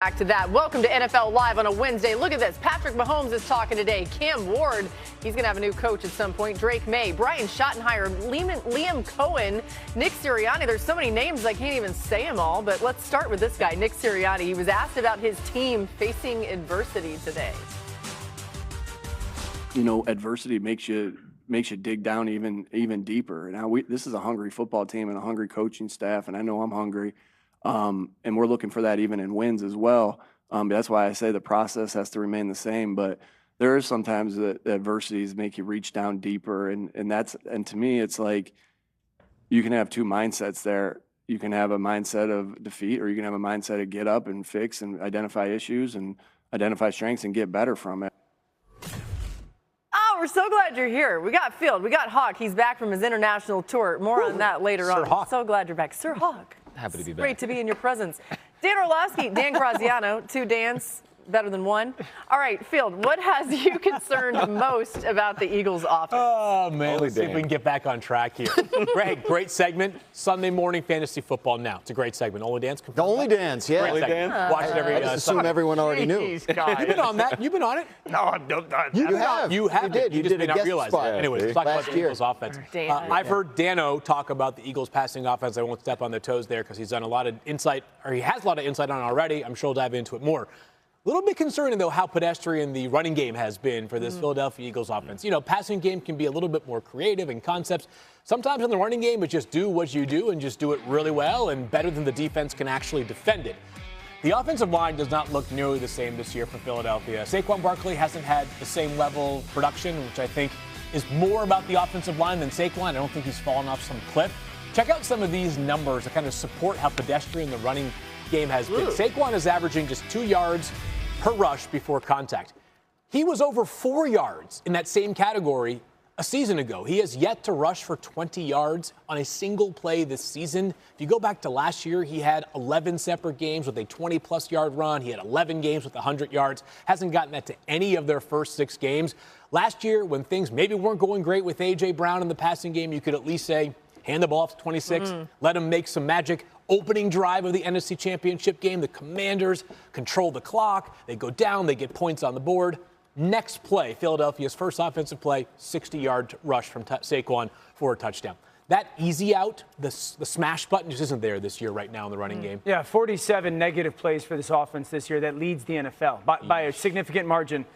Back to that. Welcome to NFL Live on a Wednesday. Look at this. Patrick Mahomes is talking today. Cam Ward, he's going to have a new coach at some point. Drake May, Brian Schottenheimer, Liam Cohen, Nick Sirianni. There's so many names I can't even say them all. But let's start with this guy, Nick Sirianni. He was asked about his team facing adversity today. You know, adversity makes you dig down even deeper. Now this is a hungry football team and a hungry coaching staff, and I know I'm hungry. And we're looking for that even in wins as well. But that's why I say the process has to remain the same. But there are sometimes that adversities make you reach down deeper, and to me, it's like you can have two mindsets there. You can have a mindset of defeat, or you can have a mindset of get up and fix and identify issues and identify strengths and get better from it. Oh, we're so glad you're here. We got Field, we got Hawk. He's back from his international tour. More on that later on. Hawk. So glad you're back. Sir Hawk. Happy to be back. Great to be in your presence. Dan Orlovsky, Dan Graziano, two Dans, better than one. All right, Field, what has you concerned most about the Eagles' offense? Oh, man, let's see if we can get back on track here. Greg, great segment. Sunday morning fantasy football now. It's a great segment. Only Dan's The Only Dan's, yeah. Great segment. Watch it every I just assume everyone already knew. You've been on that. You've been on it. No, You have. You have. did. You just may a not guest realize spot. it. Anyways, let's talk about the Eagles' offense. I've heard Dano talk about the Eagles' passing offense. I won't step on their toes there because he's done a lot of insight, or he has a lot of insight on it already. I'm sure we'll dive into it more. A little bit concerning, though, how pedestrian the running game has been for this Philadelphia Eagles offense. You know, passing game can be a little bit more creative in concepts. Sometimes in the running game, it's just do what you do and just do it really well and better than the defense can actually defend it. The offensive line does not look nearly the same this year for Philadelphia. Saquon Barkley hasn't had the same level of production, which I think is more about the offensive line than Saquon. I don't think he's fallen off some cliff. Check out some of these numbers to kind of support how pedestrian the running game has been. Saquon is averaging just 2 yards per rush before contact. He was over 4 yards in that same category a season ago. He has yet to rush for 20 yards on a single play this season. If you go back to last year, he had 11 separate games with a 20-plus yard run. He had 11 games with 100 yards. Hasn't gotten that to any of their first 6 games. Last year, when things maybe weren't going great with A.J. Brown in the passing game, you could at least say, hand the ball off to 26, let him make some magic. Opening drive of the NFC Championship game, the Commanders control the clock. They go down, they get points on the board. Next play, Philadelphia's first offensive play, 60-yard rush from Saquon for a touchdown. That easy out, the smash button just isn't there this year right now in the running game. Yeah, 47 negative plays for this offense this year. That leads the NFL by a significant margin.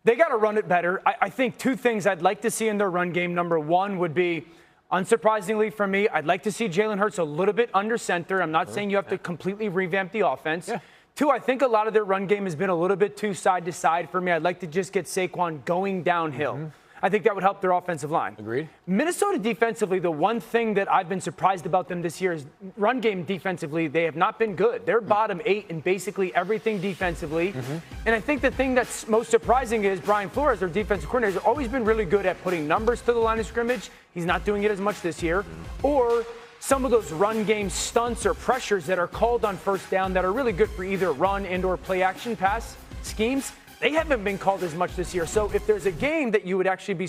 They got to run it better. I think two things I'd like to see in their run game. Number one would be, unsurprisingly for me, I'd like to see Jalen Hurts a little bit under center. I'm not saying you have to completely revamp the offense. Yeah. Two, I think a lot of their run game has been a little bit too side to side for me. I'd like to just get Saquon going downhill. I think that would help their offensive line. Agreed. Minnesota defensively, the one thing that I've been surprised about them this year is run game defensively, they have not been good. They're bottom 8 in basically everything defensively. And I think the thing that's most surprising is Brian Flores, their defensive coordinator, has always been really good at putting numbers to the line of scrimmage. He's not doing it as much this year. Or some of those run game stunts or pressures that are called on first down that are really good for either run and or play action pass schemes. They haven't been called as much this year. So if there's a game that you would actually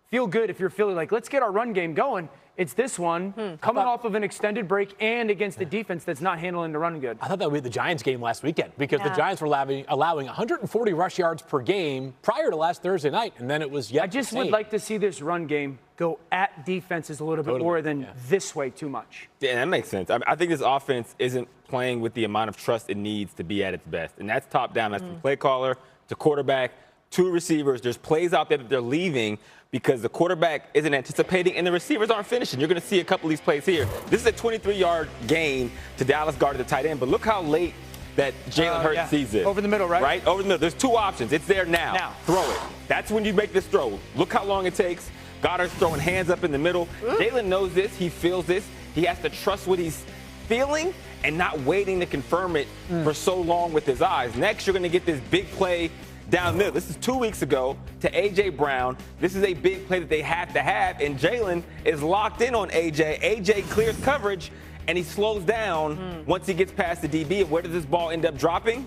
feel good if you're feeling like, let's get our run game going, it's this one, coming off of an extended break and against a defense that's not handling the run good. I thought that would be the Giants game last weekend because the Giants were allowing 140 rush yards per game prior to last Thursday night, and then it was yet I just would like to see this run game go at defenses a little bit more than this way too much. Yeah, that makes sense. I think this offense isn't playing with the amount of trust it needs to be at its best, and that's top down. That's from play caller to quarterback to receivers. There's plays out there that they're leaving because the quarterback isn't anticipating and the receivers aren't finishing. You're going to see a couple of these plays here. This is a 23-yard gain to Dallas Goedert, the tight end, but look how late that Jalen Hurts sees it. Over the middle, right? Right, over the middle. There's 2 options. It's there now. Throw it. That's when you make this throw. Look how long it takes. Goddard's throwing hands up in the middle. Jalen knows this. He feels this. He has to trust what he's feeling and not waiting to confirm it for so long with his eyes. Next, you're going to get this big play down middle. This is 2 weeks ago to A.J. Brown. This is a big play that they have to have, and Jalen is locked in on A.J. A.J. clears coverage, and he slows down once he gets past the DB. And where does this ball end up dropping?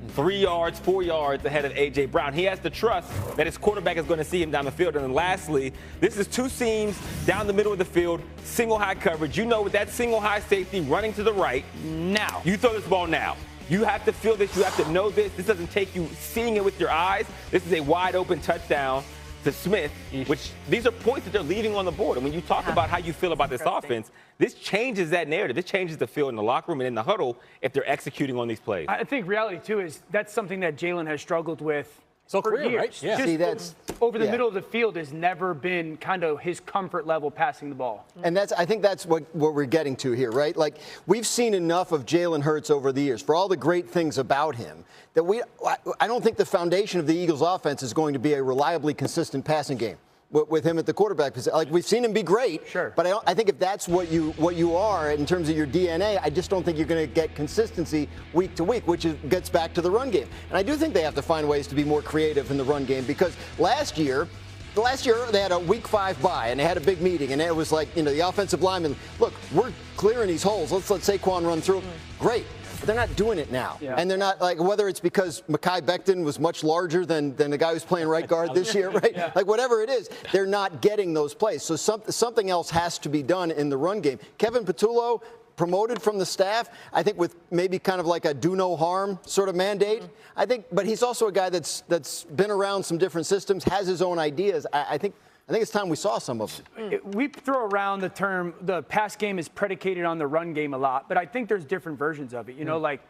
3 yards, 4 yards ahead of A.J. Brown. He has to trust that his quarterback is going to see him down the field. And then lastly, this is 2 seams down the middle of the field, single high coverage. You know, with that single high safety running to the right, now you throw this ball now. You have to feel this. You have to know this. This doesn't take you seeing it with your eyes. This is a wide open touchdown to Smith, which these are points that they're leaving on the board. And when you talk about how you feel about this offense, this changes that narrative. This changes the feel in the locker room and in the huddle if they're executing on these plays. I think reality, too, is that's something that Jalen has struggled with for career, years. right? Yeah. Just See, that's over the middle of the field has never been kind of his comfort level passing the ball. And I think that's what we're getting to here, right? Like, we've seen enough of Jalen Hurts over the years for all the great things about him that I don't think the foundation of the Eagles offense is going to be a reliably consistent passing game with him at the quarterback position. Like, we've seen him be great, sure, but I think if that's what you are in terms of your DNA, I just don't think you're going to get consistency week to week, which gets back to the run game. And I do think they have to find ways to be more creative in the run game, because last year they had a week 5 bye and they had a big meeting, and it was like, the offensive linemen, look, we're clearing these holes. Let's let Saquon run through. Great. But they're not doing it now. Yeah. And they're not, like, whether it's because Mekhi Becton was much larger than the guy who's playing right guard this year, right? Yeah. Like, whatever it is, they're not getting those plays. So something else has to be done in the run game. Kevin Patullo, promoted from the staff, I think, with maybe kind of like a do no harm sort of mandate. I think, but he's also a guy that's been around some different systems, has his own ideas. I think it's time we saw some of it. We throw around the term the pass game is predicated on the run game a lot, but I think there's different versions of it. Like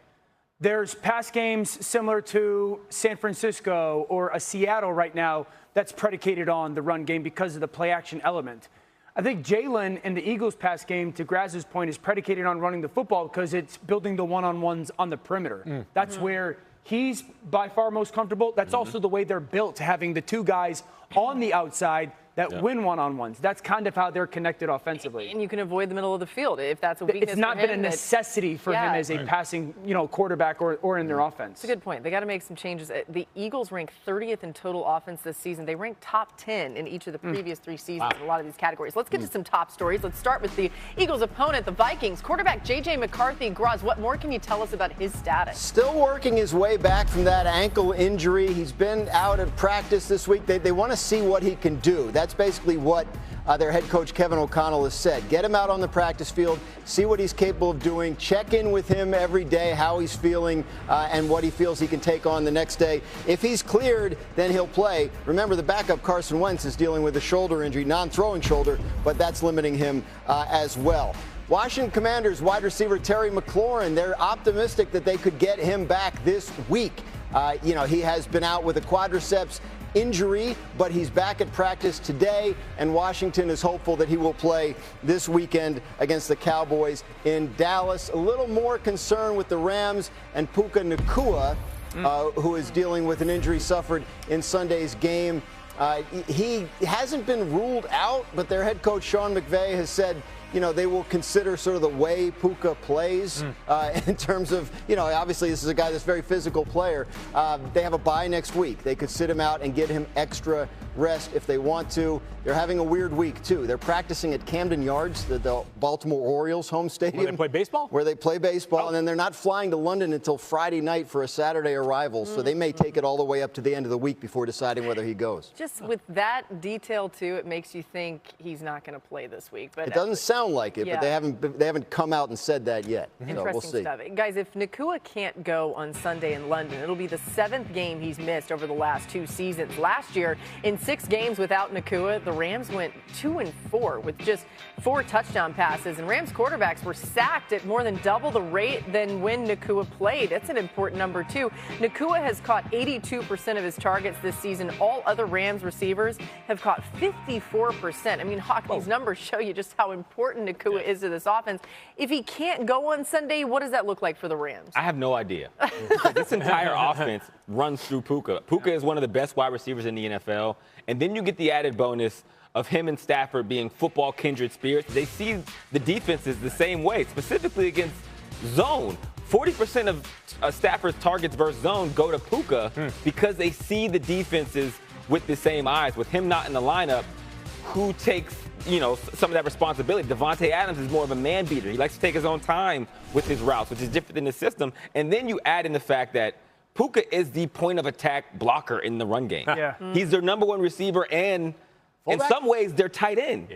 there's pass games similar to San Francisco or a Seattle right now that's predicated on the run game because of the play action element. I think Jalen and the Eagles pass game, to Graz's point, is predicated on running the football because it's building the one-on-ones on the perimeter. That's where he's by far most comfortable. That's also the way they're built, having the two guys on the outside that win one-on-ones. That's kind of how they're connected offensively. And you can avoid the middle of the field if that's a weakness. It's not been a necessity for him as a passing, quarterback or in their offense. It's a good point. They got to make some changes. The Eagles rank 30th in total offense this season. They rank top 10 in each of the previous 3 seasons in a lot of these categories. Let's get to some top stories. Let's start with the Eagles' opponent, the Vikings. Quarterback J.J. McCarthy. Graz, what more can you tell us about his status? Still working his way back from that ankle injury. He's been out at practice this week. They want to see what he can do. That's basically what their head coach Kevin O'Connell has said. Get him out on the practice field, see what he's capable of doing, check in with him every day, how he's feeling, and what he feels he can take on the next day. If he's cleared, then he'll play. Remember, the backup Carson Wentz is dealing with a shoulder injury, non-throwing shoulder, but that's limiting him as well. Washington Commanders wide receiver Terry McLaurin, they're optimistic that they could get him back this week. He has been out with a quadriceps injury, but he's back at practice today, and Washington is hopeful that he will play this weekend against the Cowboys in Dallas. A little more concern with the Rams and Puka Nacua, who is dealing with an injury suffered in Sunday's game. He hasn't been ruled out, but their head coach Sean McVay has said, they will consider sort of the way Puka plays in terms of, obviously this is a guy that's a very physical player. They have a bye next week. They could sit him out and get him extra rest if they want to. They're having a weird week, too. They're practicing at Camden Yards, the Baltimore Orioles home stadium. Where they play baseball? Where they play baseball, and then they're not flying to London until Friday night for a Saturday arrival, so they may take it all the way up to the end of the week before deciding whether he goes. Just with that detail, too, it makes you think he's not going to play this week. But it doesn't sound like it, but they haven't come out and said that yet. Interesting so we'll see. stuff. Guys, if Nacua can't go on Sunday in London, it'll be the 7th game he's missed over the last 2 seasons. Last year, in 6 games without Nacua, the Rams went 2-4 with just 4 touchdown passes, and Rams quarterbacks were sacked at more than double the rate than when Nacua played. That's an important number, too. Nacua has caught 82% of his targets this season. All other Rams receivers have caught 54%. I mean, Hawk, these numbers show you just how important Nacua is to this offense. If he can't go on Sunday, what does that look like for the Rams? I have no idea. This entire offense runs through Puka. Puka is one of the best wide receivers in the NFL, and then you get the added bonus of him and Stafford being football kindred spirits. They see the defenses the same way, specifically against zone. 40% of Stafford's targets versus zone go to Puka because they see the defenses with the same eyes. With him not in the lineup, who takes some of that responsibility? Devontae Adams is more of a man beater. He likes to take his own time with his routes, which is different than the system. And then you add in the fact that Puka is the point of attack blocker in the run game. He's their number 1 receiver, and in some ways, they're tight end.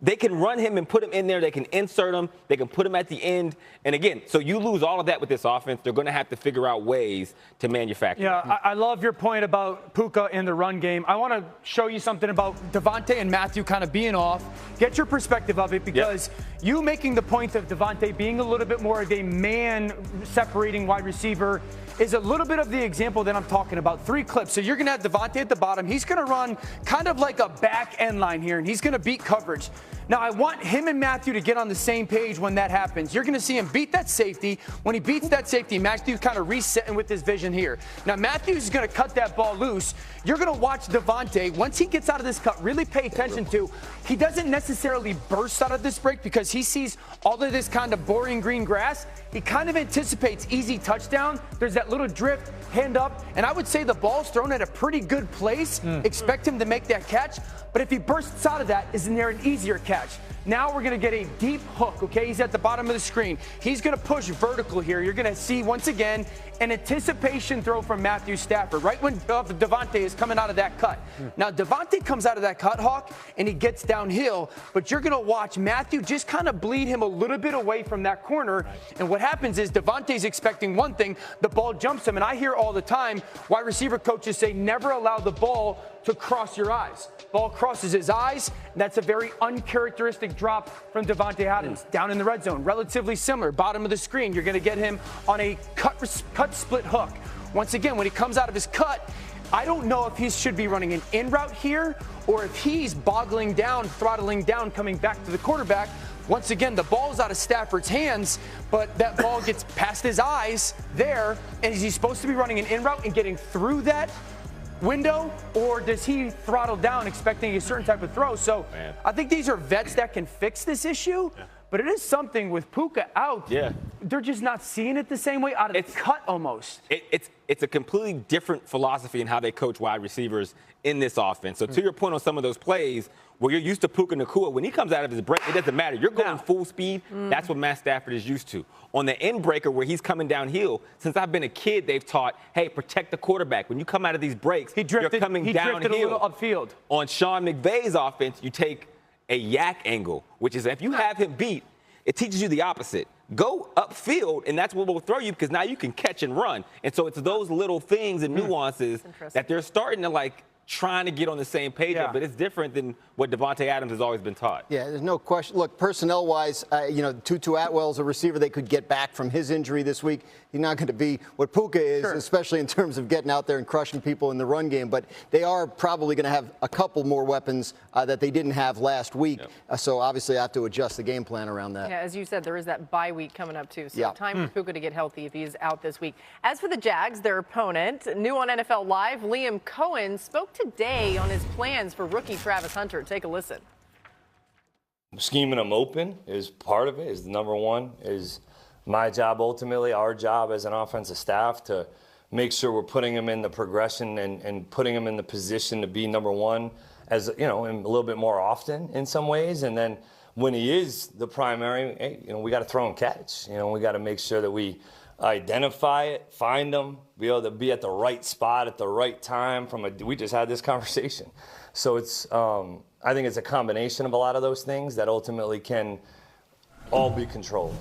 they can run him and put him in there. They can insert him. They can put him at the end. And again, so you lose all of that with this offense. They're going to have to figure out ways to manufacture. Yeah, I love your point about Puka in the run game. I want to show you something about Devontae and Matthew kind of being off. Get your perspective of it, because you making the point of Devontae being a little bit more of a man-separating wide receiver is a little bit of the example that I'm talking about. 3 clips. So you're going to have Devontae at the bottom. He's going to run kind of like a back end line here, and he's going to beat coverage. Now, I want him and Matthew to get on the same page when that happens. You're going to see him beat that safety. When he beats that safety, Matthew kind of resetting with his vision here. Now, Matthew's going to cut that ball loose. You're going to watch Devontae, once he gets out of this cut, really pay attention to, he doesn't necessarily burst out of this break because he sees all of this kind of boring green grass. He kind of anticipates easy touchdown. There's that little drift, hand up, and I would say the ball's thrown at a pretty good place. Expect him to make that catch. But if he bursts out of that, isn't there an easier catch? Now we're going to get a deep hook, okay? He's at the bottom of the screen. He's going to push vertical here. You're going to see, once again, an anticipation throw from Matthew Stafford, right when Devontae is coming out of that cut. Now, Devontae comes out of that cut, Hawk, and he gets downhill, but you're going to watch Matthew just kind of bleed him a little bit away from that corner. And what happens is Devontae's expecting one thing, the ball jumps him. And I hear all the time wide receiver coaches say never allow the ball to cross your eyes. Ball crosses his eyes, and that's a very uncharacteristic drop from Devontae Adams. Down in the red zone, relatively similar. Bottom of the screen, you're going to get him on a cut split hook. Once again, when he comes out of his cut, I don't know if he should be running an in route here or if he's boggling down, throttling down, coming back to the quarterback. Once again, the ball's out of Stafford's hands, but that ball gets past his eyes there, and is he supposed to be running an in route and getting through that window, or does he throttle down expecting a certain type of throw? So I think these are vets that can fix this issue, but it is something with Puka out. They're just not seeing it the same way out of the cut almost. It's a completely different philosophy in how they coach wide receivers in this offense. So to your point on some of those plays where you're used to Puka Nacua, when he comes out of his break, it doesn't matter. You're going full speed. That's what Matt Stafford is used to. On the end breaker where he's coming downhill, since I've been a kid, they've taught, hey, protect the quarterback. When you come out of these breaks, you're coming downhill. Drifted a little upfield. On Sean McVay's offense, you take a yak angle, which is if you have him beat, it teaches you the opposite. Go upfield, and that's what will throw you because now you can catch and run. And so it's those little things and nuances that they're starting to like trying to get on the same page, but it's different than what Devontae Adams has always been taught. Yeah, there's no question. Look, personnel-wise, Tutu Atwell's a receiver they could get back from his injury this week. He's not going to be what Puka is, especially in terms of getting out there and crushing people in the run game. But they are probably going to have a couple more weapons that they didn't have last week. So obviously I have to adjust the game plan around that. Yeah, as you said, there is that bye week coming up too. So time for Puka to get healthy if he's out this week. As for the Jags, their opponent, new on NFL Live, Liam Cohen spoke today on his plans for rookie Travis Hunter. Take a listen. Scheming them open is part of it, is number one, is my job ultimately, our job as an offensive staff to make sure we're putting him in the progression and putting him in the position to be number one, as you know, and a little bit more often in some ways. And then when he is the primary, hey, we got to throw and catch. We got to make sure that we identify it, find them, be able to be at the right spot at the right time. We just had this conversation. So it's, I think it's a combination of a lot of those things that ultimately can all be controlled.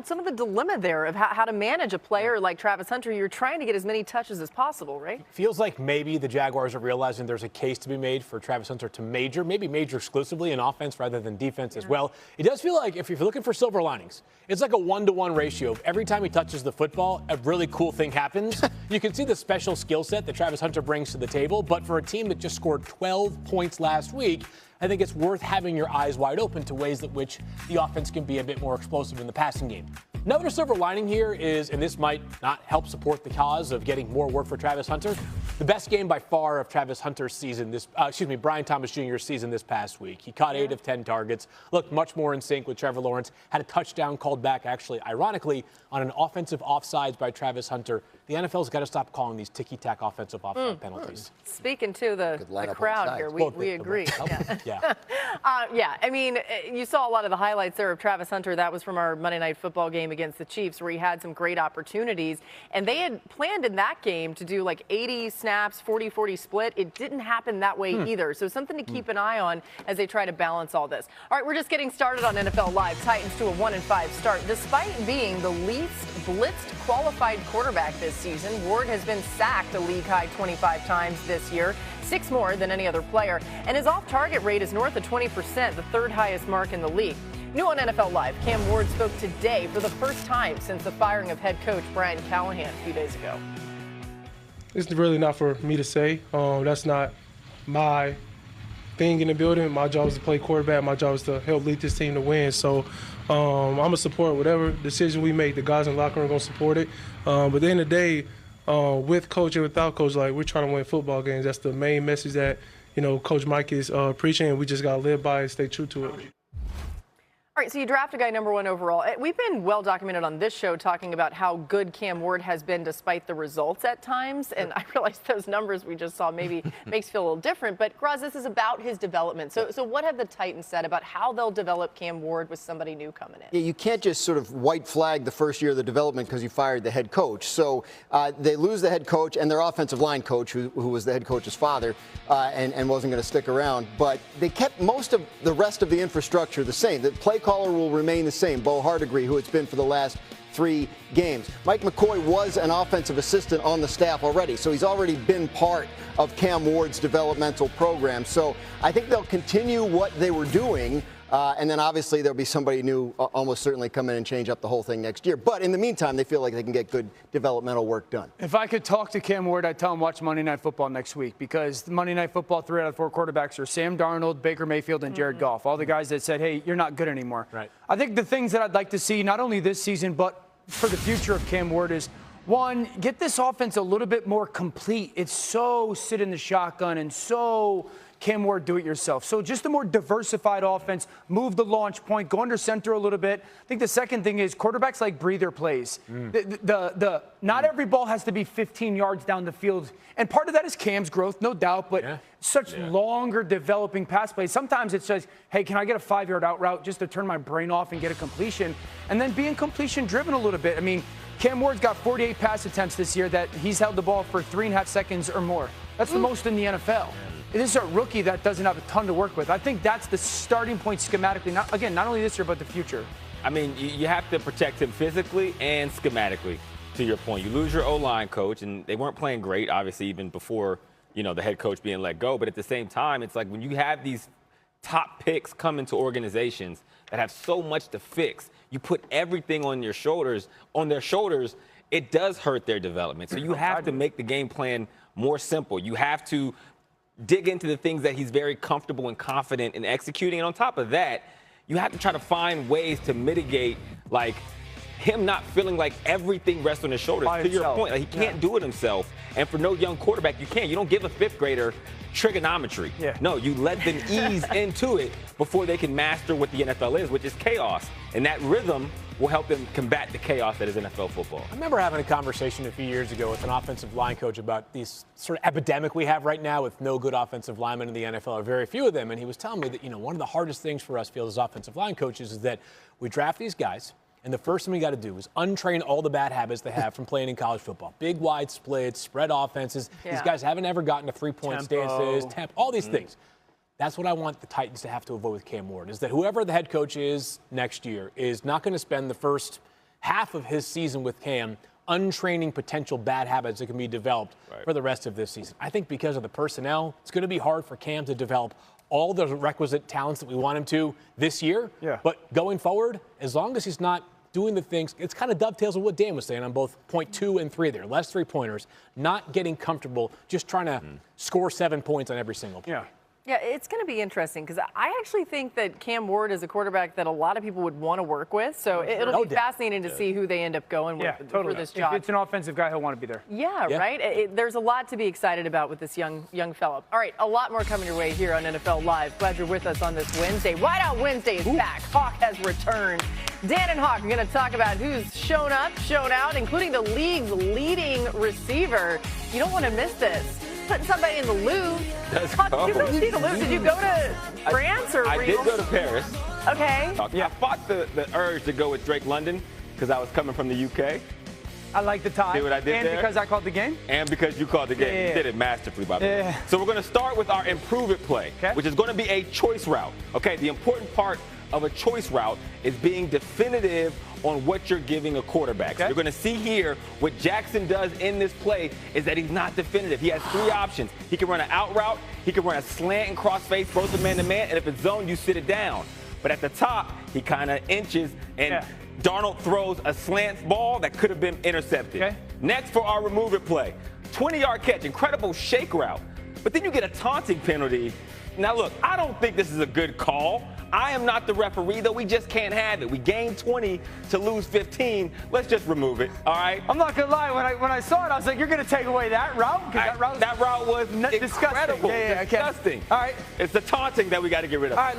Some of the dilemma there of how to manage a player like Travis Hunter. You're trying to get as many touches as possible, right? Feels like maybe the Jaguars are realizing there's a case to be made for Travis Hunter to maybe major exclusively in offense rather than defense as well. It does feel like if you're looking for silver linings, it's like a 1-to-1 ratio. Every time he touches the football, a really cool thing happens. You can see the special skill set that Travis Hunter brings to the table, but for a team that just scored 12 points last week, I think it's worth having your eyes wide open to ways that which the offense can be a bit more explosive in the passing game. Another silver lining here is, and this might not help support the cause of getting more work for Travis Hunter, the best game by far of Travis Hunter's season, Brian Thomas Jr.'s season this past week. He caught 8 of 10 targets, looked much more in sync with Trevor Lawrence, had a touchdown called back, actually, ironically, on an offensive offsides by Travis Hunter the NFL's got to stop calling these ticky-tack offensive penalties. Speaking to the crowd here, we agree. Yeah. Yeah, I mean, you saw a lot of the highlights there of Travis Hunter. That was from our Monday Night Football game against the Chiefs, where he had some great opportunities. And they had planned in that game to do like 80 snaps, 40-40 split. It didn't happen that way either. So something to keep an eye on as they try to balance all this. All right, we're just getting started on NFL Live. Titans to a 1-5 start. Despite being the least blitzed qualified quarterback this season, Ward has been sacked a league-high 25 times this year, 6 more than any other player, and his off-target rate is north of 20%, the 3rd highest mark in the league. New on NFL Live, Cam Ward spoke today for the first time since the firing of head coach Brian Callahan a few days ago. It's really not for me to say. That's not my thing in the building. My job is to play quarterback. My job is to help lead this team to win. So I'm going to support whatever decision we make. The guys in the locker room are going to support it. But at the end of the day, with coach and without coach, like, we're trying to win football games. That's the main message that, Coach Mike is preaching, and we just got to live by it and stay true to it. All right, so you draft a guy #1 overall. We've been well documented on this show talking about how good Cam Ward has been despite the results at times. And I realize those numbers we just saw maybe makes you feel a little different. But, Graz, this is about his development. So what have the Titans said about how they'll develop Cam Ward with somebody new coming in? Yeah, you can't just sort of white flag the first year of the development because you fired the head coach. So they lose the head coach and their offensive line coach, who was the head coach's father, and wasn't going to stick around. But they kept most of the rest of the infrastructure the same. The play caller will remain the same, Bo Hardegree, who it's been for the last 3 games. Mike McCoy was an offensive assistant on the staff already, so he's already been part of Cam Ward's developmental program. So I think they'll continue what they were doing, and then obviously there'll be somebody new almost certainly come in and change up the whole thing next year. But in the meantime, they feel like they can get good developmental work done. If I could talk to Cam Ward, I'd tell him watch Monday Night Football next week, because Monday Night Football, 3 out of 4 quarterbacks are Sam Darnold, Baker Mayfield, and Jared Goff, all the guys that said, hey, you're not good anymore. Right. I think the things that I'd like to see, not only this season, but for the future of Cam Ward is, 1, get this offense a little bit more complete. It's so sit in the shotgun and so Cam Ward do it yourself. So just a more diversified offense, move the launch point, go under center a little bit. I think the second thing is quarterbacks like breather plays. Not every ball has to be 15 yards down the field. And part of that is Cam's growth, no doubt, but such longer developing pass plays. Sometimes it's just, hey, can I get a 5-yard out route just to turn my brain off and get a completion? And then being completion driven a little bit. I mean, Cam Ward's got 48 pass attempts this year that he's held the ball for 3.5 seconds or more. That's the most in the NFL. This is a rookie that doesn't have a ton to work with. I think that's the starting point schematically, not only this year, but the future. I mean, you have to protect him physically and schematically, to your point. You lose your O-line coach, and they weren't playing great, obviously, even before, the head coach being let go. But at the same time, it's like when you have these top picks come into organizations that have so much to fix, you put everything on their shoulders, it does hurt their development. So you have to make the game plan more simple. You have to dig into the things that he's very comfortable and confident in executing. And on top of that, you have to try to find ways to mitigate, like, him not feeling like everything rests on his shoulders. To your point, like, he can't do it himself. And for no young quarterback, you can't. You don't give a 5th grader trigonometry. No, you let them ease into it before they can master what the NFL is, which is chaos. And that rhythm will help them combat the chaos that is NFL football. I remember having a conversation a few years ago with an offensive line coach about these sort of epidemic we have right now with no good offensive linemen in the NFL, or very few of them. And he was telling me that, one of the hardest things for us field as offensive line coaches is that we draft these guys, and the first thing we got to do is untrain all the bad habits they have from playing in college football. Big, wide splits, spread offenses. These guys haven't ever gotten to 3-point stances, all these things. That's what I want the Titans to have to avoid with Cam Ward, is that whoever the head coach is next year is not going to spend the first half of his season with Cam untraining potential bad habits that can be developed for the rest of this season. I think because of the personnel, it's going to be hard for Cam to develop all the requisite talents that we want him to this year. But going forward, as long as he's not doing the things, it's kind of dovetails with what Dan was saying on both point 2 and 3 there. Less 3-pointers, not getting comfortable, just trying to score 7 points on every single play. Yeah, it's going to be interesting because I actually think that Cam Ward is a quarterback that a lot of people would want to work with. So it'll be fascinating to see who they end up going with for this job. If it's an offensive guy, he'll want to be there. Yeah, right? There's a lot to be excited about with this young fellow. All right, a lot more coming your way here on NFL Live. Glad you're with us on this Wednesday. Whiteout Wednesday is back. Hawk has returned. Dan and Hawk are going to talk about who's shown up, shown out, including the league's leading receiver. You don't want to miss this. Putting somebody in the Louvre. Did you go see the Louvre? Did you go to France or? I did go to Paris. Okay. I fought the urge to go with Drake London because I was coming from the UK. I like the tie. See what I did there? And because I called the game? And because you called the game. Yeah. You did it masterfully, by the way. So we're going to start with our improve it play, which is going to be a choice route. Okay, the important part of a choice route is being definitive on what you're giving a quarterback. So you're going to see here what Jackson does in this play is that he's not definitive. He has three options. He can run an out route, he can run a slant and cross face, both a man-to-man, and if it's zone, you sit it down. But at the top, he kind of inches, and Darnold throws a slant ball that could have been intercepted. Next for our remove it play, 20-yard catch, incredible shake route. But then you get a taunting penalty. Now, look, I don't think this is a good call. I am not the referee, though. We just can't have it. We gained 20 to lose 15. Let's just remove it, all right? I'm not going to lie. When I saw it, I was like, you're going to take away that route? That route was incredible. Disgusting. All right. It's the taunting that we got to get rid of. All right,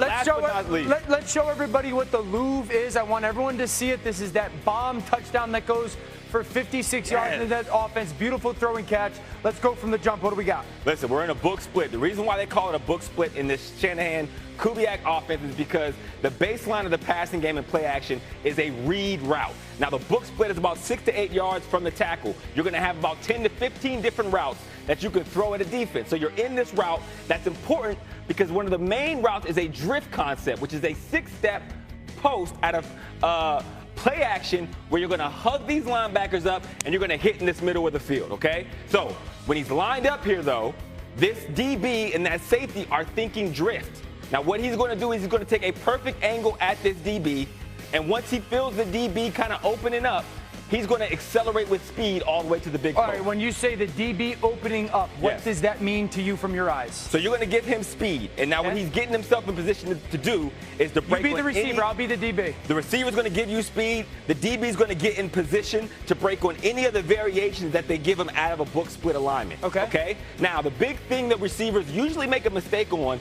let's show everybody what the Louvre is. I want everyone to see it. This is that bomb touchdown that goes for 56 yards into that offense. Beautiful throw and catch. Let's go from the jump. What do we got? Listen, we're in a book split. The reason why they call it a book split in this Shanahan-Kubiak offense is because the baseline of the passing game and play action is a read route. Now, the book split is about 6 to 8 yards from the tackle. You're going to have about 10 to 15 different routes that you can throw at a defense. So you're in this route. That's important because one of the main routes is a drift concept, which is a 6-step post out of play action where you're going to hug these linebackers up and you're going to hit in this middle of the field, okay? So when he's lined up here, though, this DB and that safety are thinking drift. Now, what he's going to do is he's going to take a perfect angle at this DB, and once he feels the DB kind of opening up, he's going to accelerate with speed all the way to the big post. All right, when you say the DB opening up, what does that mean to you from your eyes? So you're going to give him speed. And now what he's getting himself in position to do is to break. You be the receiver, I'll be the DB. The receiver's going to give you speed. The DB's going to get in position to break on any of the variations that they give him out of a book split alignment. Okay? Now, the big thing that receivers usually make a mistake on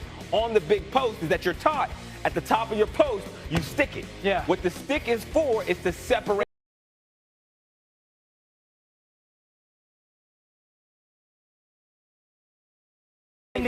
the big post is that you're taught at the top of your post, you stick it. What the stick is for is to separate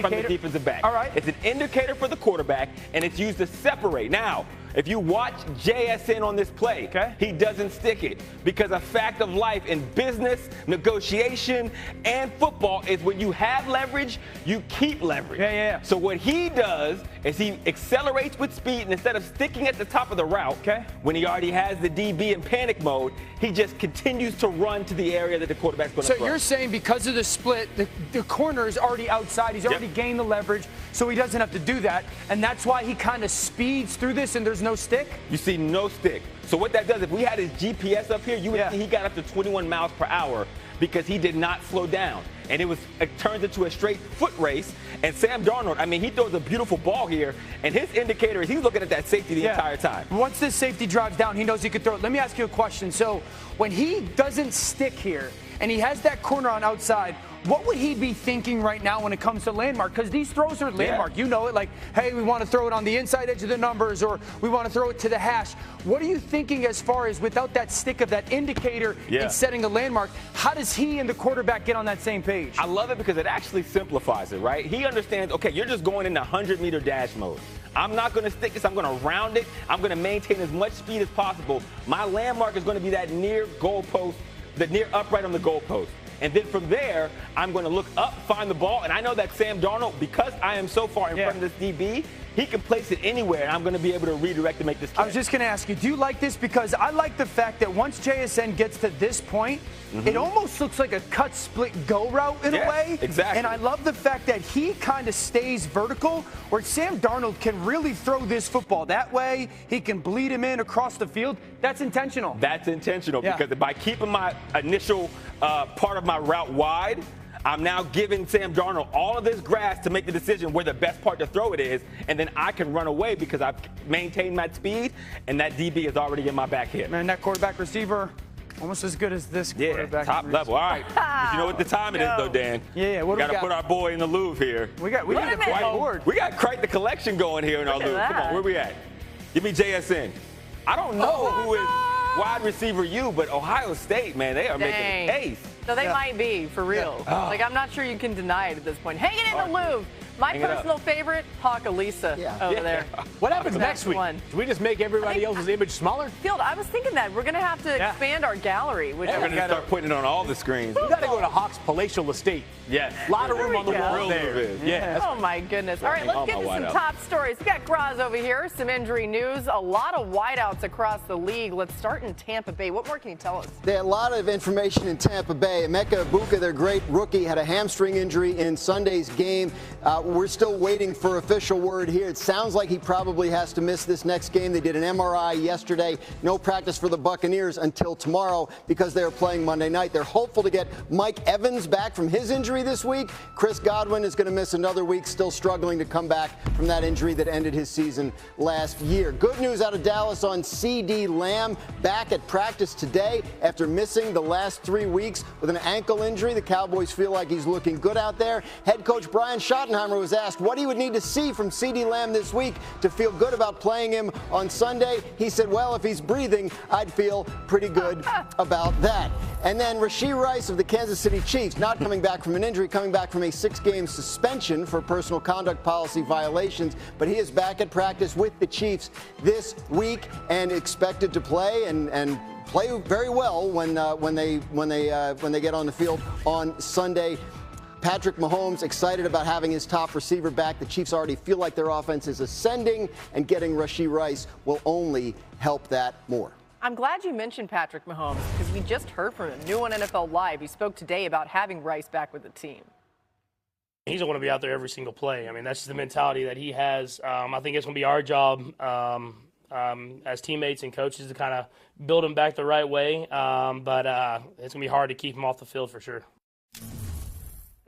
from the defensive back. All right. It's an indicator for the quarterback, and it's used to separate. Now, if you watch JSN on this play, he doesn't stick it because a fact of life in business, negotiation, and football is when you have leverage, you keep leverage. So what he does is he accelerates with speed, and instead of sticking at the top of the route, when he already has the DB in panic mode, he just continues to run to the area that the quarterback's going to throw. So you're saying because of the split, the corner is already outside. He's already gained the leverage, so he doesn't have to do that, and that's why he kind of speeds through this and there's no stick? You see no stick. So what that does, if we had his GPS up here, you would see he got up to 21 miles per hour because he did not slow down. And it turns into a straight foot race. And Sam Darnold, I mean, he throws a beautiful ball here, and his indicator is he's looking at that safety the entire time. Once this safety drives down, he knows he could throw it. Let me ask you a question. So when he doesn't stick here and he has that corner on outside, what would he be thinking right now when it comes to landmark? Because these throws are landmark. You know it, like, hey, we want to throw it on the inside edge of the numbers, or we want to throw it to the hash. What are you thinking as far as without that stick of that indicator and setting a landmark? How does he and the quarterback get on that same page? I love it because it actually simplifies it, right? He understands, okay, you're just going into 100-meter dash mode. I'm not going to stick this. I'm going to round it. I'm going to maintain as much speed as possible. My landmark is going to be that near goalpost, the near upright on the goalpost. And then from there, I'm going to look up, find the ball, and I know that Sam Darnold, because I am so far in front of this DB, he can place it anywhere, and I'm going to be able to redirect and make this catch. I was just going to ask you, do you like this? Because I like the fact that once JSN gets to this point, it almost looks like a cut, split, go route in a way. Exactly. And I love the fact that he kind of stays vertical, where Sam Darnold can really throw this football that way. He can bleed him in across the field. That's intentional. That's intentional because by keeping my initial part of my route wide, I'm now giving Sam Darnold all of this grass to make the decision where the best part to throw it is, and then I can run away because I've maintained my speed, and that DB is already in my back hip. Man, that quarterback receiver, almost as good as this quarterback. Top level. All right. But you know what the time it is, though, Dan? Yeah, what do we got to put our boy in the Louvre here. We need a whiteboard. We got quite the collection going here in our Louvre. Come on, where we at? Give me JSN. I don't know who is wide receiver you, but Ohio State, man, they are making a case. So they might be, for real. Yeah. Like, I'm not sure you can deny it at this point. Hanging in the Louvre. My personal favorite, Hawkalisa over there. What happens next week? Do we just make everybody else's image smaller? Field, I was thinking that. We're going to have to expand our gallery. We're going to start putting it on all the screens. We got to go to Hawk's palatial estate. Yes. A lot of room on the wall there. Yeah. Oh, my goodness. All right, let's get to some top stories. We got Graz over here, some injury news, a lot of wideouts across the league. Let's start in Tampa Bay. What more can you tell us? There are a lot of information in Tampa Bay. Emeka Egbuka, their great rookie, had a hamstring injury in Sunday's game. We're still waiting for official word here. It sounds like he probably has to miss this next game. They did an MRI yesterday. No practice for the Buccaneers until tomorrow because they're playing Monday night. They're hopeful to get Mike Evans back from his injury this week. Chris Godwin is going to miss another week, still struggling to come back from that injury that ended his season last year. Good news out of Dallas on CeeDee Lamb, back at practice today after missing the last 3 weeks with an ankle injury. The Cowboys feel like he's looking good out there. Head coach Brian Schottenheimer was asked what he would need to see from CeeDee Lamb this week to feel good about playing him on Sunday. He said, well, if he's breathing, I'd feel pretty good about that. And then Rashee Rice of the Kansas City Chiefs, not coming back from an injury, coming back from a 6-game suspension for personal conduct policy violations, but he is back at practice with the Chiefs this week and expected to play and play very well when they get on the field on Sunday. Patrick Mahomes excited about having his top receiver back. The Chiefs already feel like their offense is ascending, and getting Rashee Rice will only help that more. I'm glad you mentioned Patrick Mahomes because we just heard from him. New on NFL Live. He spoke today about having Rice back with the team. He's going to be out there every single play. I mean, that's just the mentality that he has. I think it's going to be our job as teammates and coaches to kind of build him back the right way. But it's going to be hard to keep him off the field for sure.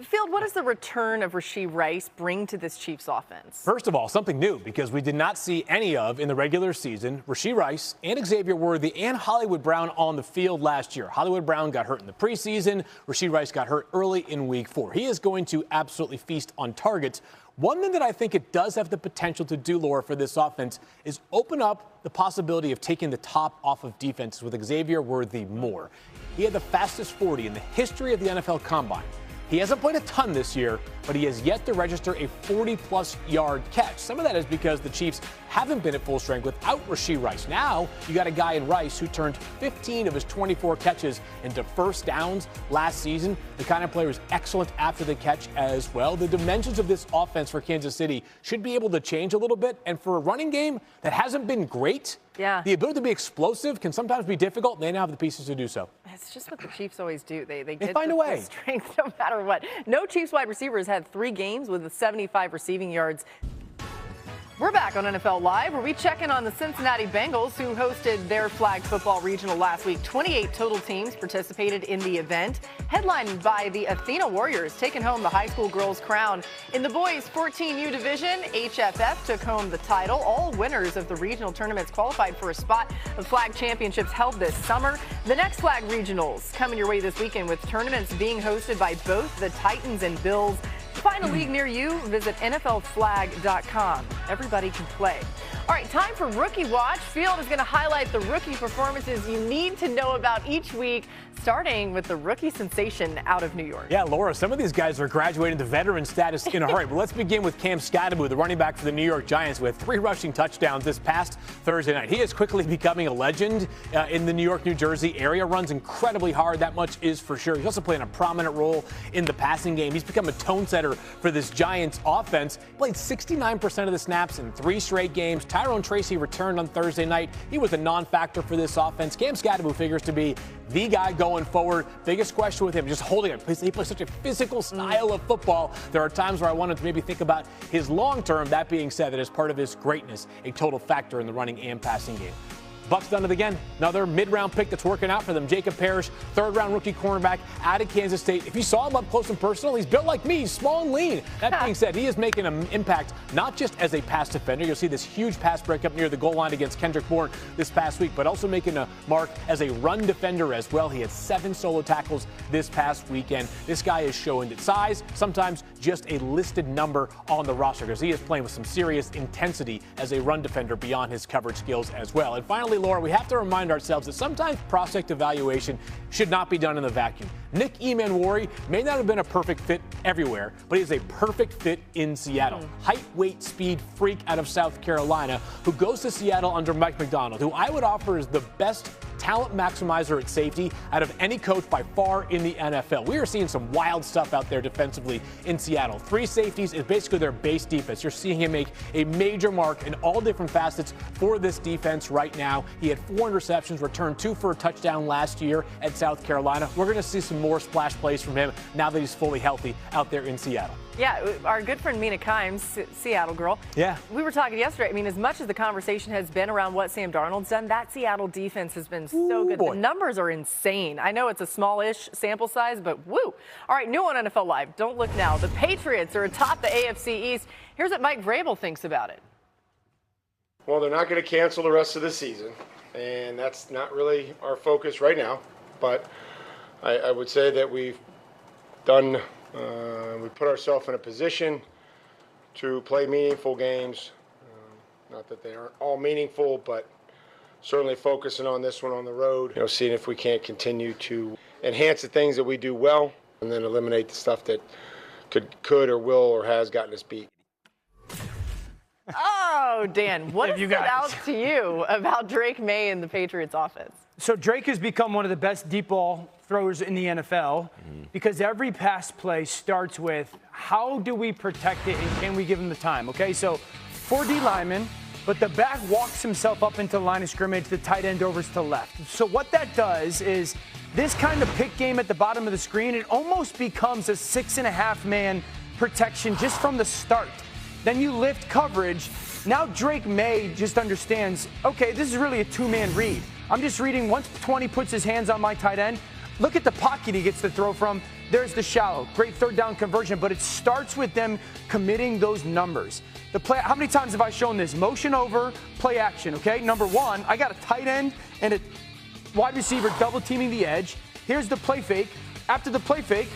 Field, what does the return of Rashee Rice bring to this Chiefs offense? First of all, something new because we did not see any of in the regular season. Rashee Rice and Xavier Worthy and Hollywood Brown on the field last year. Hollywood Brown got hurt in the preseason. Rashee Rice got hurt early in week 4. He is going to absolutely feast on targets. One thing that I think it does have the potential to do, Laura, for this offense is open up the possibility of taking the top off of defenses with Xavier Worthy more. He had the fastest 40 in the history of the NFL Combine. He hasn't played a ton this year, but he has yet to register a 40-plus yard catch. Some of that is because the Chiefs haven't been at full strength without Rashee Rice. Now you got a guy in Rice who turned 15 of his 24 catches into first downs last season. The kind of player who's excellent after the catch as well. The dimensions of this offense for Kansas City should be able to change a little bit. And for a running game that hasn't been great, the ability to be explosive can sometimes be difficult. They now have the pieces to do so. It's just what the Chiefs always do. They get find a way. Strength no matter what. No Chiefs wide receivers had 3 games with 75 receiving yards. We're back on NFL Live, where we check in on the Cincinnati Bengals, who hosted their flag football regional last week. 28 total teams participated in the event, headlined by the Athena Warriors, taking home the high school girls' crown. In the boys' 14U division, HFF took home the title. All winners of the regional tournaments qualified for a spot of flag championships held this summer. The next flag regionals coming your way this weekend, with tournaments being hosted by both the Titans and Bills. To find a league near you, visit NFLflag.com. Everybody can play. All right, time for Rookie Watch. Field is going to highlight the rookie performances you need to know about each week, starting with the rookie sensation out of New York. Yeah, Laura, some of these guys are graduating to veteran status in a hurry. But let's begin with Cam Scatterbo, the running back for the New York Giants, with 3 rushing touchdowns this past Thursday night. He is quickly becoming a legend in the New York, New Jersey area. Runs incredibly hard, that much is for sure. He's also playing a prominent role in the passing game. He's become a tone setter for this Giants offense. Played 69% of the snaps in 3 straight games. Tyrone Tracy returned on Thursday night. He was a non-factor for this offense. Cam Scatterbo figures to be the guy going forward. Biggest question with him, just holding it. He plays such a physical style of football. There are times where I wanted to maybe think about his long term. That being said, that is part of his greatness, a total factor in the running and passing game. Bucs done it again. Another mid-round pick that's working out for them. Jacob Parrish, third-round rookie cornerback out of Kansas State. If you saw him up close and personal, he's built like me. He's small and lean. That being said, he is making an impact not just as a pass defender. You'll see this huge pass breakup near the goal line against Kendrick Bourne this past week, but also making a mark as a run defender as well. He had 7 solo tackles this past weekend. This guy is showing that size, sometimes just a listed number on the roster, because he is playing with some serious intensity as a run defender beyond his coverage skills as well. And finally, Laura, we have to remind ourselves that sometimes prospect evaluation should not be done in the vacuum. Nick Emanwari may not have been a perfect fit everywhere, but he is a perfect fit in Seattle. Height, weight, speed freak out of South Carolina who goes to Seattle under Mike Macdonald, who I would offer is the best talent maximizer at safety out of any coach by far in the NFL. We are seeing some wild stuff out there defensively in Seattle. 3 safeties is basically their base defense. You're seeing him make a major mark in all different facets for this defense right now. He had 4 interceptions, returned 2 for a touchdown last year at South Carolina. We're going to see some more splash plays from him now that he's fully healthy out there in Seattle. Yeah, our good friend Mina Kimes, Seattle girl. Yeah. We were talking yesterday. I mean, as much as the conversation has been around what Sam Darnold's done, that Seattle defense has been so good. Boy. The numbers are insane. I know it's a smallish sample size, but woo. All right, new on NFL Live. Don't look now. The Patriots are atop the AFC East. Here's what Mike Vrabel thinks about it. Well, they're not going to cancel the rest of the season, and that's not really our focus right now. But I would say that we've done. We put ourselves in a position to play meaningful games. Not that they aren't all meaningful, but certainly focusing on this one on the road. Seeing if we can't continue to enhance the things that we do well, and then eliminate the stuff that could or will or has gotten us beat. Oh, Dan, what stood out to you about Drake May and the Patriots offense? So Drake has become one of the best deep ball throwers in the NFL because every pass play starts with how do we protect it and can we give him the time? Okay, so 4D lineman, but the back walks himself up into the line of scrimmage, the tight end over to the left. So what that does is this kind of pick game at the bottom of the screen, it almost becomes a 6.5 man protection just from the start. Then you lift coverage. Now Drake May just understands, okay, this is really a 2-man read. I'm just reading once 20 puts his hands on my tight end. Look at the pocket he gets to throw from. There's the shallow. Great third down conversion, but it starts with them committing those numbers. The play, how many times have I shown this? Motion over, play action, okay? Number 1, I got a tight end and a wide receiver double teaming the edge. Here's the play fake. After the play fake,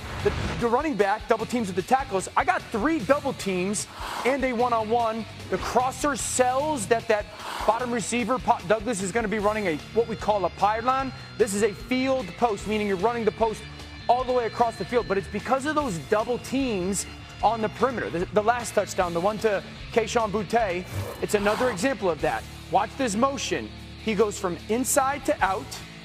the running back double teams with the tackles. I got 3 double teams and a one-on-one. The crosser sells that bottom receiver, Pop Douglas, is going to be running what we call a pylon. This is a field post, meaning you're running the post all the way across the field. But it's because of those double teams on the perimeter. The last touchdown, the one to Kayshon Boutte, it's another example of that. Watch this motion. He goes from inside to out.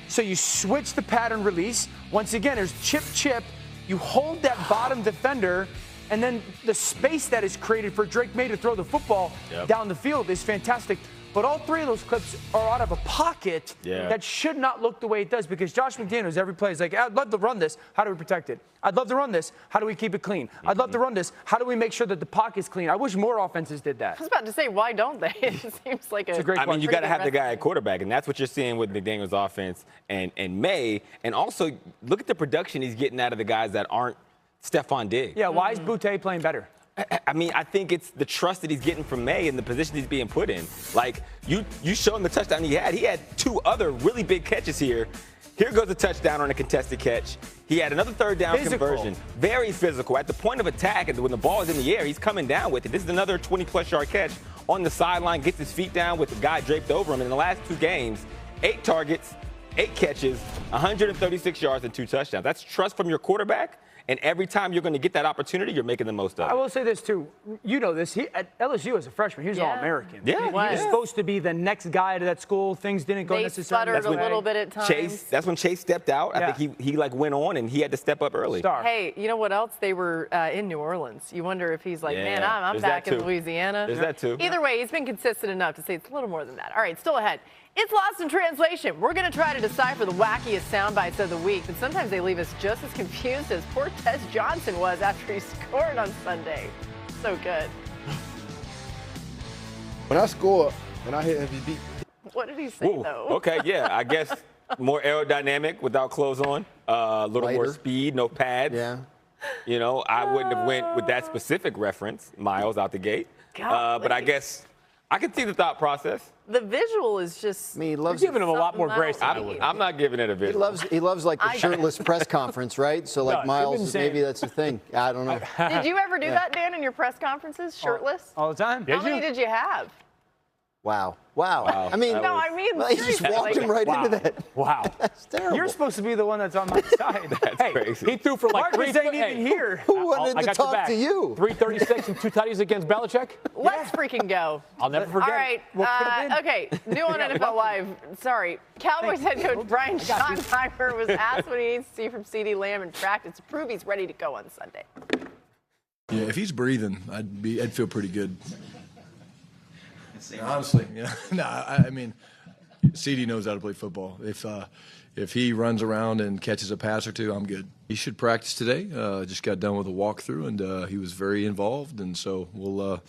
So you switch the pattern release. Once again, there's chip. You hold that bottom defender, and then the space that is created for Drake May to throw the football down the field is fantastic. But all 3 of those clips are out of a pocket that should not look the way it does, because Josh McDaniels, every play is like, I'd love to run this. How do we protect it? I'd love to run this. How do we keep it clean? I'd love to run this. How do we make sure that the pocket's clean? I wish more offenses did that. I was about to say, why don't they? It seems like it's a great point. I mean, you got to have the guy at quarterback, and that's what you're seeing with McDaniels' offense and May. And also, look at the production he's getting out of the guys that aren't Stephon Diggs. Yeah, why is Boutte playing better? I mean, I think it's the trust that he's getting from May and the position he's being put in. Like, you show him the touchdown he had. He had 2 other really big catches here. Here goes a touchdown on a contested catch. He had another third down conversion. Very physical. At the point of attack, and when the ball is in the air, he's coming down with it. This is another 20-plus yard catch on the sideline, gets his feet down with the guy draped over him. In the last 2 games, 8 targets, 8 catches, 136 yards, and 2 touchdowns. That's trust from your quarterback. And every time you're going to get that opportunity, you're making the most of it. I will say this, too. You know this. At LSU as a freshman, he was All-American. Yeah. He was supposed to be the next guy to that school. Things didn't go necessarily. They stuttered a little bit at times. That's when Chase stepped out. I think he went on, and he had to step up early. Hey, you know what else? They were in New Orleans. You wonder if he's like, man, I'm back in Louisiana. There's that, too. Either way, he's been consistent enough to say it's a little more than that. All right, still ahead. It's lost in translation. We're going to try to decipher the wackiest sound bites of the week, but sometimes they leave us just as confused as poor Tess Johnson was after he scored on Sunday. So good. When I score, when I hit MVP, What did he say, though? Okay, yeah, I guess more aerodynamic without clothes on, a little more speed, no pads. Yeah. You know, I wouldn't have went with that specific reference, Miles, out the gate. But I guess I can see the thought process. The visual is just. I mean, he loves giving him a lot more grace than I would. I'm not giving it a visual. He loves like the shirtless press conference, right? So like Miles, maybe that's the thing. I don't know. Did you ever do that, Dan, in your press conferences, shirtless? All the time. How many did you have? Wow. I mean, he just walked him right into that. Wow. That's terrible. You're supposed to be the one that's on my side. That's crazy. He threw for like Marcus ain't even here. Who wanted to talk to you? 336 and 2 tutties against Belichick. Let's freaking go. I'll never forget. All right. Okay. New on NFL Live. Sorry. Cowboys head coach Brian Schottenheimer was asked what he needs to see from CeeDee Lamb in practice to prove he's ready to go on Sunday. Yeah, if he's breathing, I'd feel pretty good. Honestly, I mean, CeeDee knows how to play football. If he runs around and catches a pass or two, I'm good. He should practice today. Just got done with a walkthrough, and he was very involved, and so we'll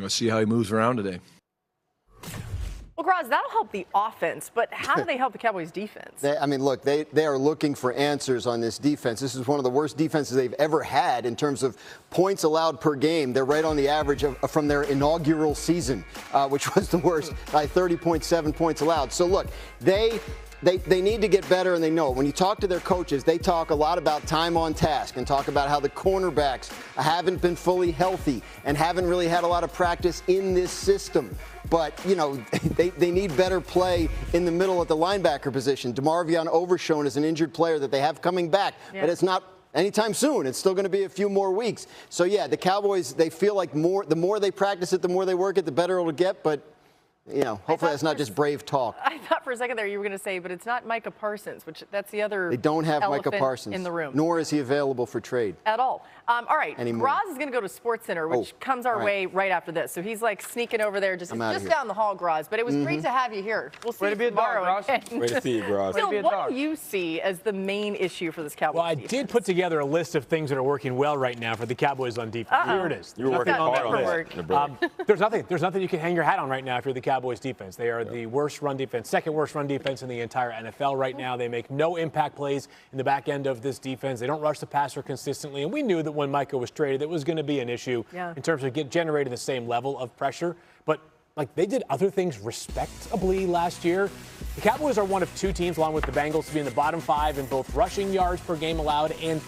see how he moves around today. Well, Graz, that'll help the offense, but how do they help the Cowboys' defense? Look, they are looking for answers on this defense. This is one of the worst defenses they've ever had in terms of points allowed per game. They're right on the average from their inaugural season, which was the worst, by 30.7 points allowed. So, look, they need to get better, and they know it. When you talk to their coaches, they talk a lot about time on task and talk about how the cornerbacks haven't been fully healthy and haven't really had a lot of practice in this system. But, you know, they need better play in the middle at the linebacker position. DeMarvion Overshown is an injured player that they have coming back, but it's not anytime soon. It's still going to be a few more weeks. So, yeah, the Cowboys, they feel like the more they practice it, the more they work it, the better it'll get. But, you know, hopefully that's not just brave talk. I thought for a second there you were going to say, but it's not Micah Parsons, which that's the other. They don't have Micah Parsons in the room. Nor is he available for trade. At all. All right. Anymore. Graz is going to go to SportsCenter, which comes our way right after this. So he's like sneaking over there just down the hall, Graz. But it was great to have you here. We'll see you tomorrow. Great to see you, Graz. Phil, what do you see as the main issue for this Cowboys defense? Well, I did put together a list of things that are working well right now for the Cowboys on defense. Here it is. You were working hard on this. There's nothing you can hang your hat on right now if you're the Cowboys defense. They are the worst run defense, second worst run defense in the entire NFL right now. They make no impact plays in the back end of this defense. They don't rush the passer consistently. And we knew that when Micah was traded, it was going to be an issue in terms of generating the same level of pressure. But like they did other things respectably last year. The Cowboys are one of two teams, along with the Bengals, to be in the bottom 5 in both rushing yards per game allowed and